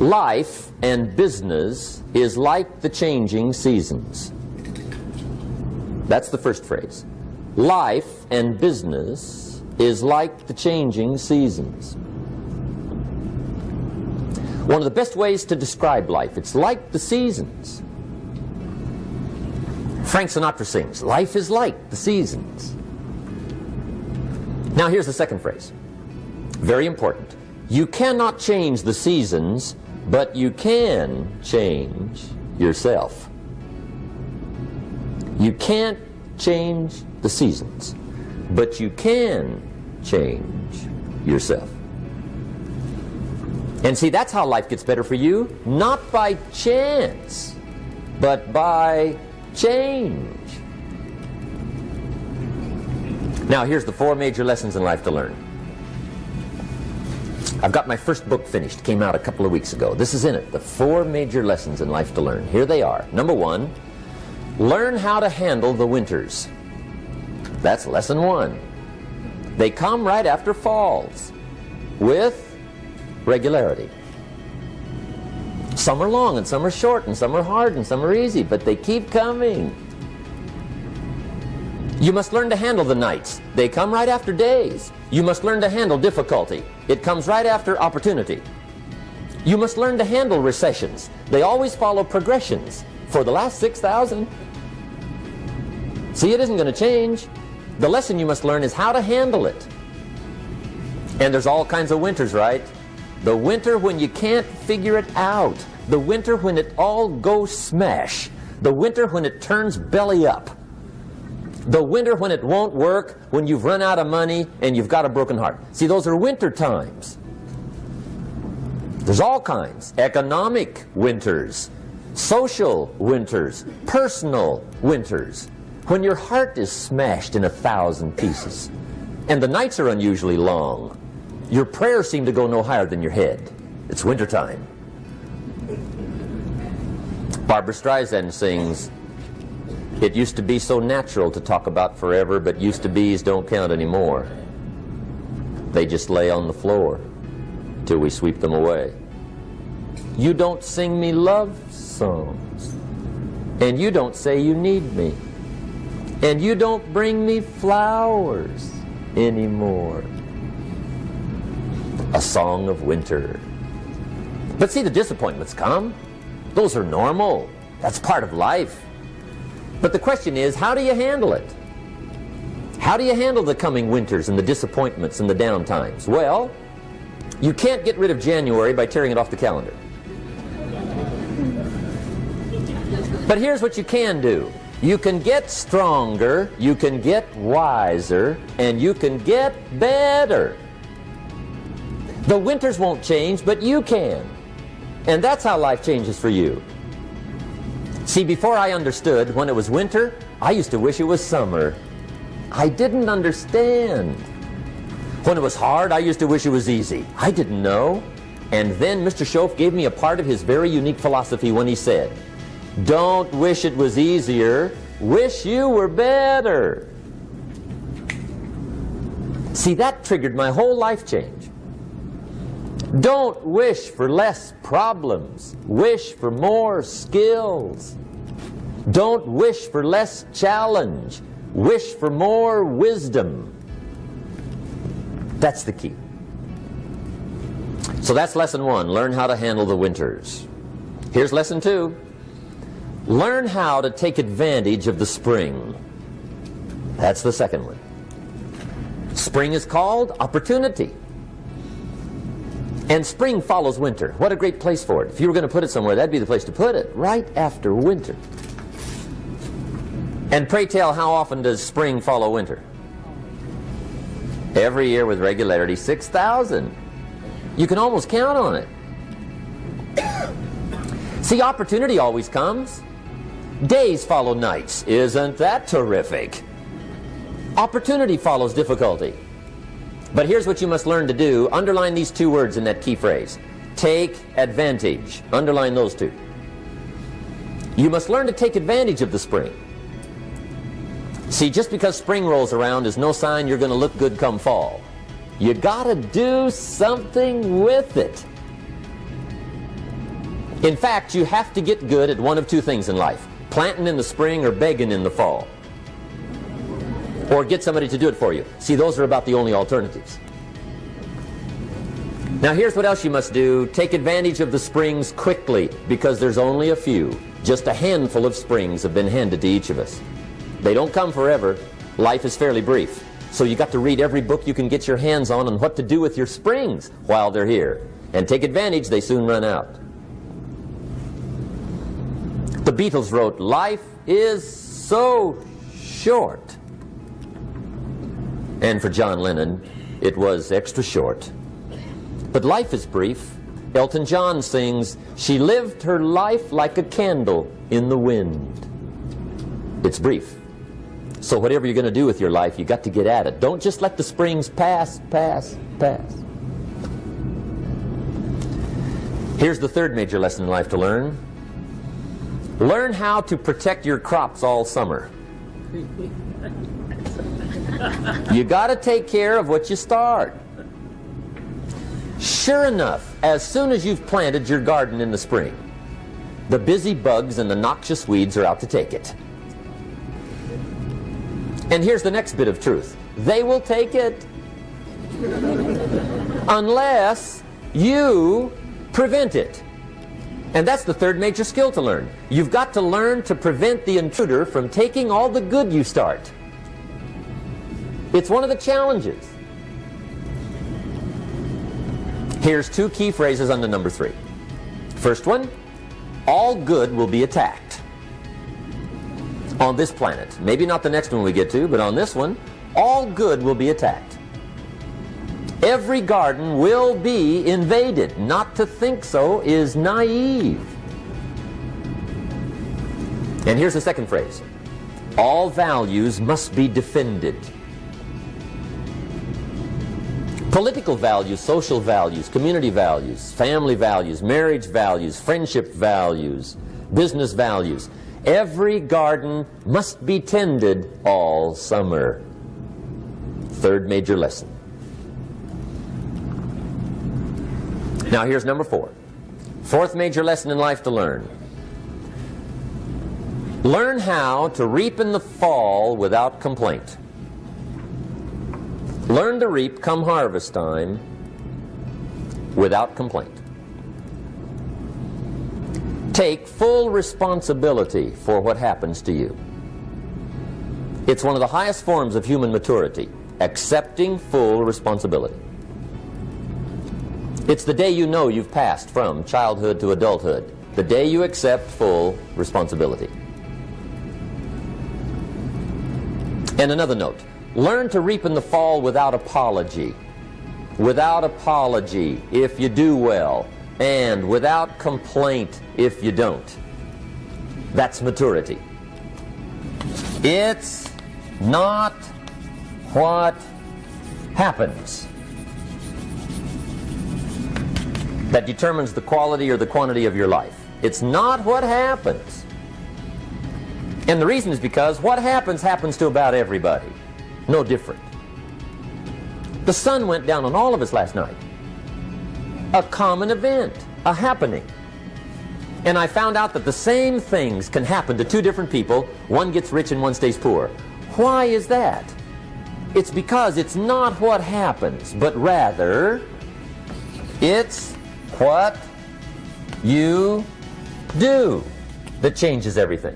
Life and business is like the changing seasons. That's the first phrase. Life and business is like the changing seasons. One of the best ways to describe life, it's like the seasons. Frank Sinatra sings, life is like the seasons. Now here's the second phrase. Very important. You cannot change the seasons, but you can change yourself. You can't change the seasons, but you can change yourself. And see, that's how life gets better for you, not by chance, but by change. Now, here's the 4 major lessons in life to learn. I've got my first book finished, came out a couple of weeks ago. This is in it, the 4 major lessons in life to learn. Here they are. Number 1, learn how to handle the winters. That's lesson 1. They come right after falls, with regularity. Some are long and some are short and some are hard and some are easy, but they keep coming. You must learn to handle the nights. They come right after days. You must learn to handle difficulty. It comes right after opportunity. You must learn to handle recessions. They always follow progressions for the last 6,000. See, it isn't going to change. The lesson you must learn is how to handle it. And there's all kinds of winters, right? The winter when you can't figure it out. The winter when it all goes smash. The winter when it turns belly up. The winter when it won't work, when you've run out of money and you've got a broken heart. See, those are winter times. There's all kinds. Economic winters, social winters, personal winters. When your heart is smashed in 1,000 pieces and the nights are unusually long. Your prayers seem to go no higher than your head. It's wintertime. Barbara Streisand sings, "It used to be so natural to talk about forever, but used to be's don't count anymore. They just lay on the floor till we sweep them away. You don't sing me love songs, and you don't say you need me, and you don't bring me flowers anymore." A song of winter. But see, the disappointments come. Those are normal. That's part of life. But the question is, how do you handle it? How do you handle the coming winters and the disappointments and the down times? Well, you can't get rid of January by tearing it off the calendar. But here's what you can do. You can get stronger, you can get wiser, and you can get better. The winters won't change, but you can. And that's how life changes for you. See, before I understood, when it was winter, I used to wish it was summer. I didn't understand. When it was hard, I used to wish it was easy. I didn't know. And then Mr. Schoaf gave me a part of his very unique philosophy when he said, "Don't wish it was easier, wish you were better." See, that triggered my whole life change. Don't wish for less problems. Wish for more skills. Don't wish for less challenge. Wish for more wisdom. That's the key. So that's lesson 1. Learn how to handle the winters. Here's lesson 2. Learn how to take advantage of the spring. That's the second one. Spring is called opportunity. And spring follows winter. What a great place for it. If you were going to put it somewhere, that'd be the place to put it, right after winter. And pray tell, how often does spring follow winter? Every year with regularity, 6,000. You can almost count on it. See, opportunity always comes. Days follow nights. Isn't that terrific? Opportunity follows difficulty. But here's what you must learn to do. Underline these 2 words in that key phrase. Take advantage. Underline those 2. You must learn to take advantage of the spring. See, just because spring rolls around is no sign you're going to look good come fall. You got to do something with it. In fact, you have to get good at one of two things in life: planting in the spring or begging in the fall. Or get somebody to do it for you. See, those are about the only alternatives. Now here's what else you must do. Take advantage of the springs quickly, because there's only a few. Just a handful of springs have been handed to each of us. They don't come forever. Life is fairly brief. So you got to read every book you can get your hands on what to do with your springs while they're here. And take advantage, they soon run out. The Beatles wrote, "Life is so short." And for John Lennon, it was extra short. But life is brief. Elton John sings, "She lived her life like a candle in the wind." It's brief. So whatever you're going to do with your life, you got to get at it. Don't just let the springs pass. Here's the third major lesson in life to learn. Learn how to protect your crops all summer. You got to take care of what you start. Sure enough, as soon as you've planted your garden in the spring, the busy bugs and the noxious weeds are out to take it. And here's the next bit of truth. They will take it unless you prevent it. And that's the third major skill to learn. You've got to learn to prevent the intruder from taking all the good you start. It's one of the challenges. Here's two key phrases under number 3. First one, all good will be attacked. On this planet. Maybe not the next one we get to, but on this one, all good will be attacked. Every garden will be invaded. Not to think so is naive. And here's the second phrase. All values must be defended. Political values, social values, community values, family values, marriage values, friendship values, business values. Every garden must be tended all summer. Third major lesson. Now here's number 4. Fourth major lesson in life to learn. Learn how to reap in the fall without complaint. Learn to reap come harvest time without complaint. Take full responsibility for what happens to you. It's one of the highest forms of human maturity, accepting full responsibility. It's the day you know you've passed from childhood to adulthood, the day you accept full responsibility. And another note, learn to reap in the fall without apology. Without apology if you do well, and without complaint if you don't. That's maturity. It's not what happens that determines the quality or the quantity of your life. It's not what happens. And the reason is because what happens happens to about everybody. No different. The sun went down on all of us last night. A common event, a happening. And I found out that the same things can happen to two different people. One gets rich and one stays poor. Why is that? It's because it's not what happens, but rather it's what you do that changes everything.